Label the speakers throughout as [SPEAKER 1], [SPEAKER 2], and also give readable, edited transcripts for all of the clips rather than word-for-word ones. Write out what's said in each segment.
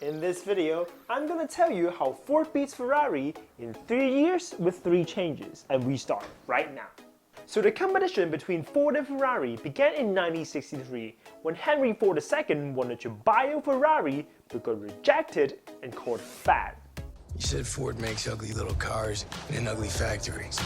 [SPEAKER 1] In this video, I'm gonna tell you how Ford beats Ferrari in 3 years with 3 changes, and we start right now. So the competition between Ford and Ferrari began in 1963 when Henry Ford II wanted to buy a Ferrari but got rejected and called fat.
[SPEAKER 2] You said Ford makes ugly little cars in ugly factories.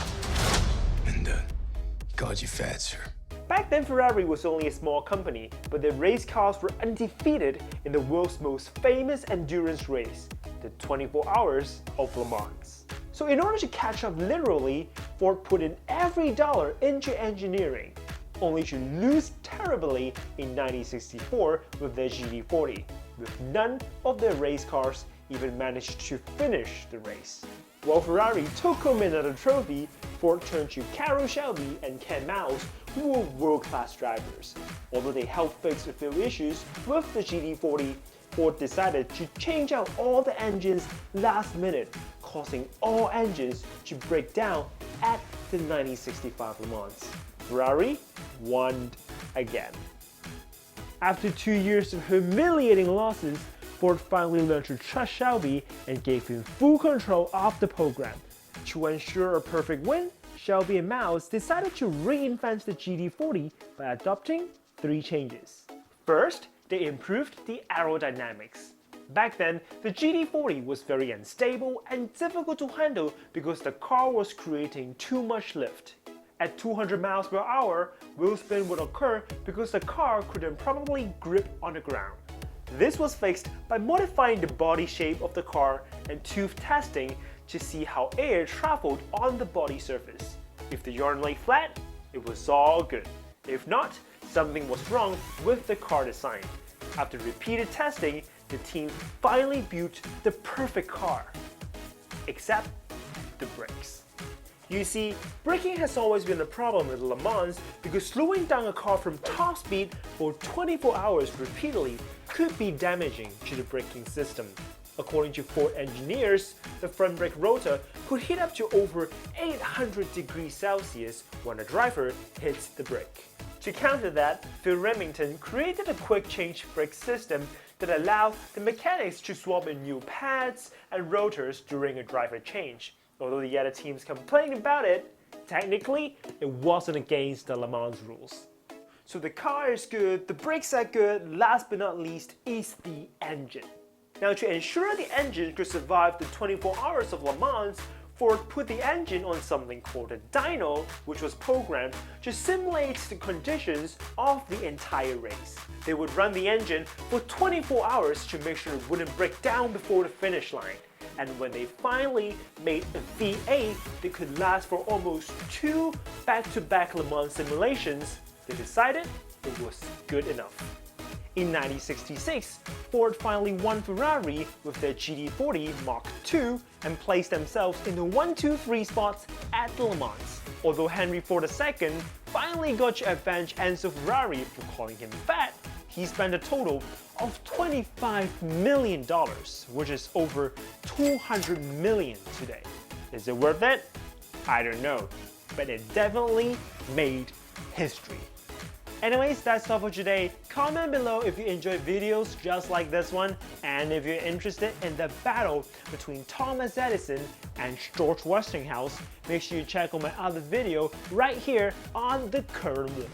[SPEAKER 2] And he called you fat, sir.
[SPEAKER 1] Back then, Ferrari was only a small company, but their race cars were undefeated in the world's most famous endurance race, the 24 Hours of Le Mans. So in order to catch up literally, Ford put in every dollar into engineering, only to lose terribly in 1964 with their GT40, with none of their race cars even managed to finish the race. While Ferrari took home another trophy, Ford turned to Carroll Shelby and Ken Miles, who were world-class drivers. Although they helped fix a few issues with the GT40, Ford decided to change out all the engines last minute, causing all engines to break down at the 1965 Le Mans. Ferrari won again. After 2 years of humiliating losses, Ford finally learned to trust Shelby and gave him full control of the program. To ensure a perfect win, Shelby and Miles decided to reinvent the GT40 by adopting 3 changes. First, they improved the aerodynamics. Back then, the GT40 was very unstable and difficult to handle because the car was creating too much lift. At 200 miles per hour, wheel spin would occur because the car couldn't properly grip on the ground. This was fixed by modifying the body shape of the car and tooth testing to see how air traveled on the body surface. If the yarn lay flat, it was all good. If not, something was wrong with the car design. After repeated testing, the team finally built the perfect car. Except the brakes. You see, braking has always been a problem with Le Mans because slowing down a car from top speed for 24 hours repeatedly could be damaging to the braking system. According to Ford engineers, the front brake rotor could heat up to over 800 degrees Celsius when a driver hits the brake. To counter that, Phil Remington created a quick change brake system that allowed the mechanics to swap in new pads and rotors during a driver change. Although the other teams complained about it, technically it wasn't against the Le Mans rules. So the car is good, the brakes are good, last but not least is the engine. Now to ensure the engine could survive the 24 hours of Le Mans, Ford put the engine on something called a dyno, which was programmed to simulate the conditions of the entire race. They would run the engine for 24 hours to make sure it wouldn't break down before the finish line. And when they finally made a V8 that could last for almost 2 back-to-back Le Mans simulations, they decided it was good enough. In 1966, Ford finally won Ferrari with their GT40 Mark II and placed themselves in the 1, 2, 3 spots at the Le Mans. Although Henry Ford II finally got to avenge Enzo Ferrari for calling him fat, he spent a total of $25 million, which is over $200 million today. Is it worth it? I don't know, but it definitely made history. Anyways, that's all for today. Comment below if you enjoy videos just like this one, and if you're interested in the battle between Thomas Edison and George Westinghouse, make sure you check out my other video right here on the current war.